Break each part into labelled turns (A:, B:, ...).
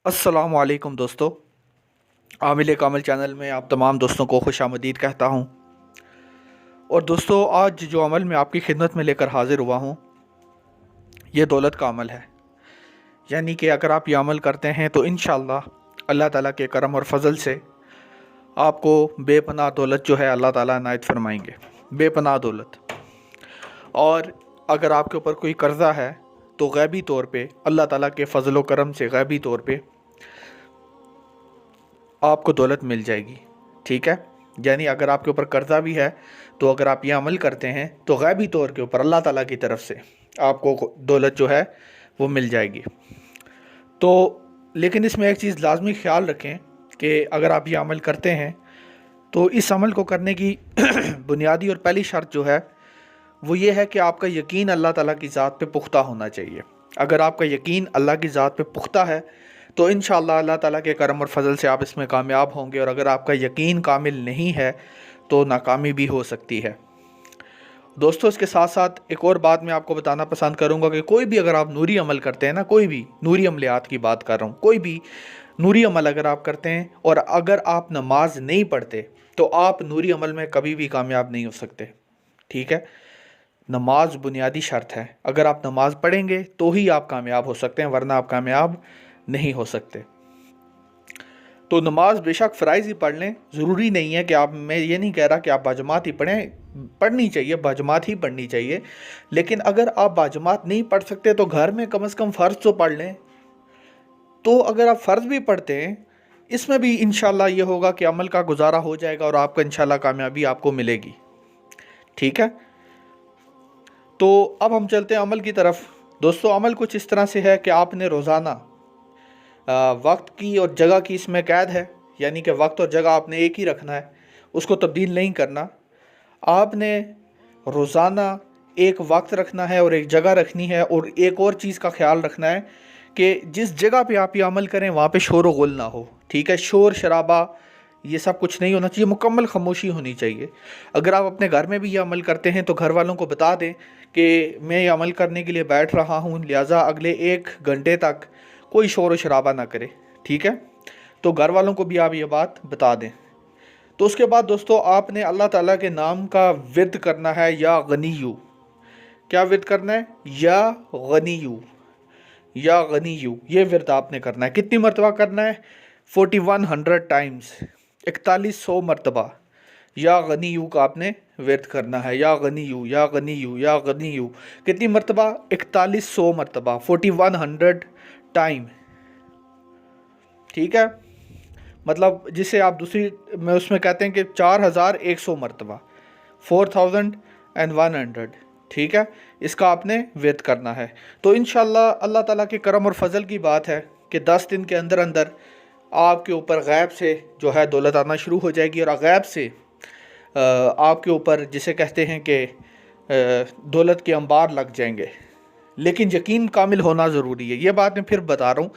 A: अस्सलामु अलैकुम दोस्तों, आमिल कामिल चैनल में आप तमाम दोस्तों को खुश आमदीद कहता हूँ। और दोस्तों, आज जो अमल मैं आपकी खिदमत में लेकर हाज़िर हुआ हूँ, ये दौलत का अमल है। यानी कि अगर आप ये अमल करते हैं तो इंशाअल्लाह अल्लाह ताला के करम और फजल से आपको बेपनाह दौलत जो है अल्लाह ताला इनायत फरमाएंगे, बेपनाह दौलत। और अगर आपके ऊपर कोई कर्ज़ा है तो गैबी तौर पे अल्लाह ताला के फजल व करम से गैबी तौर पे आपको दौलत मिल जाएगी। ठीक है, यानी अगर आपके ऊपर कर्ज़ा भी है तो अगर आप ये अमल करते हैं तो गैबी तौर के ऊपर अल्लाह ताला की तरफ से आपको दौलत जो है वो मिल जाएगी। तो लेकिन इसमें एक चीज़ लाजमी ख्याल रखें कि अगर आप ये अमल करते हैं तो इस अमल को करने की बुनियादी और पहली शर्त जो है वो ये है कि आपका यकीन अल्लाह ताला की ज़ात पे पुख्ता होना चाहिए। अगर आपका यकीन अल्लाह की ज़ात पे पुख्ता है तो इंशाअल्लाह अल्लाह ताला के करम और फजल से आप इसमें कामयाब होंगे। और अगर आपका यकीन कामिल नहीं है तो नाकामी भी हो सकती है। दोस्तों, इसके साथ साथ एक और बात मैं आपको बताना पसंद करूंगा कि कोई भी अगर आप नूरी अमल करते हैं ना, कोई भी नूरी अमलियात की बात कर रहा हूँ, कोई भी नूरी अमल अगर आप करते हैं और अगर आप नमाज नहीं पढ़ते तो आप नूरी अमल में कभी भी कामयाब नहीं हो सकते। ठीक है, नमाज बुनियादी शर्त है। अगर आप नमाज पढ़ेंगे तो ही आप कामयाब हो सकते हैं, वरना आप कामयाब नहीं हो सकते। तो नमाज बेशक फ़राइज़ ही पढ़ लें, ज़रूरी नहीं है कि आप, मैं ये नहीं कह रहा कि आप बाजमात ही पढ़ें, पढ़नी चाहिए, बाजमात ही पढ़नी चाहिए। लेकिन अगर आप बाजमात नहीं पढ़ सकते तो घर में कम से कम फ़र्ज़ तो पढ़ लें। तो अगर आप फ़र्ज़ भी पढ़ते हैं, इसमें भी इंशाअल्लाह ये होगा कि अमल का गुजारा हो जाएगा और आपका इंशाअल्लाह कामयाबी आपको मिलेगी। ठीक है, तो अब हम चलते हैं अमल की तरफ। दोस्तों, अमल कुछ इस तरह से है कि आपने रोज़ाना वक्त की और जगह की इसमें कैद है, यानी कि वक्त और जगह आपने एक ही रखना है, उसको तब्दील नहीं करना। आपने रोज़ाना एक वक्त रखना है और एक जगह रखनी है। और एक और चीज़ का ख्याल रखना है कि जिस जगह पे आप ये अमल करें वहाँ पे शोर व गुल ना हो। ठीक है, शोर शराबा ये सब कुछ नहीं होना चाहिए, मुकम्मल खामोशी होनी चाहिए। अगर आप अपने घर में भी ये अमल करते हैं तो घर वालों को बता दें कि मैं ये अमल करने के लिए बैठ रहा हूँ, लिहाजा अगले 1 घंटे तक कोई शोर व शराबा ना करे। ठीक है, तो घर वालों को भी आप ये बात बता दें। तो उसके बाद दोस्तों, आपने अल्लाह ताला के नाम का विर्द करना है, या गनीयू। क्या विर्द करना है? या गनीयू, या गनीयू, ये विर्द आपने करना है। कितनी मरतबा करना है? 4100 टाइम्स, 4100 मरतबा या गनीयू का आपने विर्द करना है। या गनीयू, या गनीयू, या गनीयू, कितनी मरतबा? 4100 मरतबा, 4100 टाइम। ठीक है, मतलब जिसे आप दूसरी में उसमें कहते हैं कि 4100 मरतबा, 4100। ठीक है, इसका आपने विर्द करना है। तो इंशाअल्लाह अल्लाह ताला के करम और फजल की बात है कि 10 दिन के अंदर अंदर आपके ऊपर गैब से जो है दौलत आना शुरू हो जाएगी। और गैब से आपके ऊपर जिसे कहते हैं कि दौलत के अंबार लग जाएंगे। लेकिन यकीन कामिल होना ज़रूरी है। ये बात मैं फिर बता रहा हूँ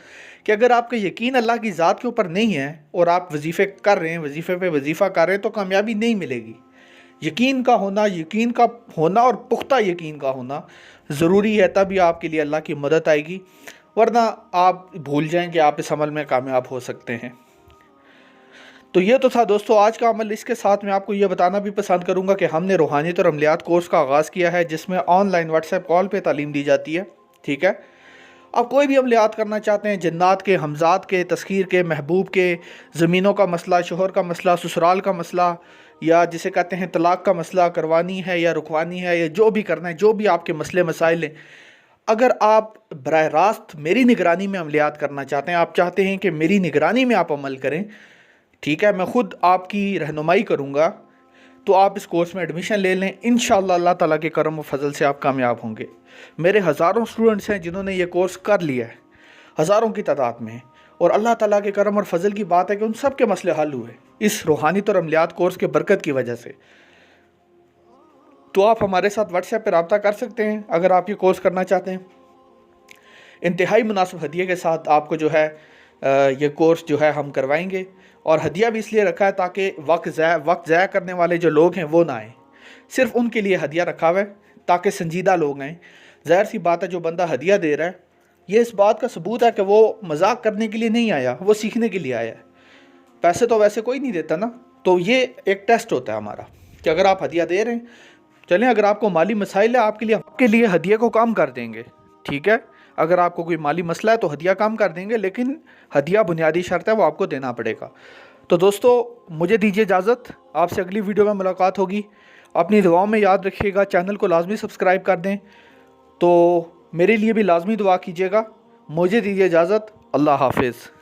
A: कि अगर आपका यकीन अल्लाह की ज़ात के ऊपर नहीं है और आप वजीफ़े कर रहे हैं, वजीफ़े पे वजीफ़ा कर रहे हैं, तो कामयाबी नहीं मिलेगी। यकीन का होना और पुख्ता यकीन का होना ज़रूरी है, तभी आपके लिए अल्लाह की मदद आएगी, वरना आप भूल जाएं कि आप इस अमल में कामयाब हो सकते हैं। तो ये तो था दोस्तों आज का अमल। इसके साथ मैं आपको ये बताना भी पसंद करूंगा कि हमने रूहानियत और अमलियात कोर्स का आगाज़ किया है, जिसमें ऑनलाइन व्हाट्सएप कॉल पे तालीम दी जाती है। ठीक है, आप कोई भी अमलियात करना चाहते हैं, जन्नात के, हमजात के, तस्खीर के, महबूब के, ज़मीनों का मसला, शोहर का मसला, ससुराल का मसला, या जिसे कहते हैं तलाक़ का मसला करवानी है या रुकवानी है, या जो भी करना है, जो भी आपके मसले मसाइल हैं, अगर आप बराह रास्त मेरी निगरानी में अमलियात करना चाहते हैं, आप चाहते हैं कि मेरी निगरानी में आप अमल करें, ठीक है, मैं ख़ुद आपकी रहनुमाई करूँगा, तो आप इस कोर्स में एडमिशन ले लें। इंशाअल्लाह अल्लाह ताला के करम व फजल से आप कामयाब होंगे। मेरे हज़ारों स्टूडेंट्स हैं जिन्होंने ये कोर्स कर लिया है, हज़ारों की तादाद में। और अल्लाह ताला के करम और फजल की बात है कि उन सब के मसले हल हुए इस रूहानियत और अमलियात कोर्स के बरकत की वजह से। तो आप हमारे साथ व्हाट्सएप पर रब्ता कर सकते हैं अगर आप ये कोर्स करना चाहते हैं। इंतहाई मुनासिब हदिये के साथ आपको जो है ये कोर्स जो है हम करवाएंगे। और हदिया भी इसलिए रखा है ताकि वक्त ज़ाया करने वाले जो लोग हैं वो ना आएँ, सिर्फ उनके लिए हदिया रखा हुआ है ताकि संजीदा लोग आएँ। ज़ाहिर सी बात है, जो बंदा हदिया दे रहा है یہ اس بات کا ثبوت ہے کہ وہ مذاق کرنے کے لیے نہیں آیا، وہ سیکھنے کے لیے آیا ہے۔ پیسے تو ویسے کوئی نہیں دیتا نا، تو یہ ایک ٹیسٹ ہوتا ہے ہمارا کہ اگر آپ ہدیہ دے رہے ہیں، چلیں اگر آپ کو مالی مسائل ہے آپ کے لیے ہدیہ کو کام کر دیں گے، ٹھیک ہے۔ اگر آپ کو کوئی مالی مسئلہ ہے تو ہدیہ کام کر دیں گے، لیکن ہدیہ بنیادی شرط ہے، وہ آپ کو دینا پڑے گا۔ تو دوستو مجھے دیجیے اجازت، آپ سے اگلی ویڈیو میں ملاقات ہوگی۔ اپنی دعاؤں میں یاد رکھیے گا، چینل کو لازمی سبسکرائب کر دیں، تو میرے لیے بھی لازمی دعا کیجیے گا۔ مجھے دیجیے اجازت، اللہ حافظ۔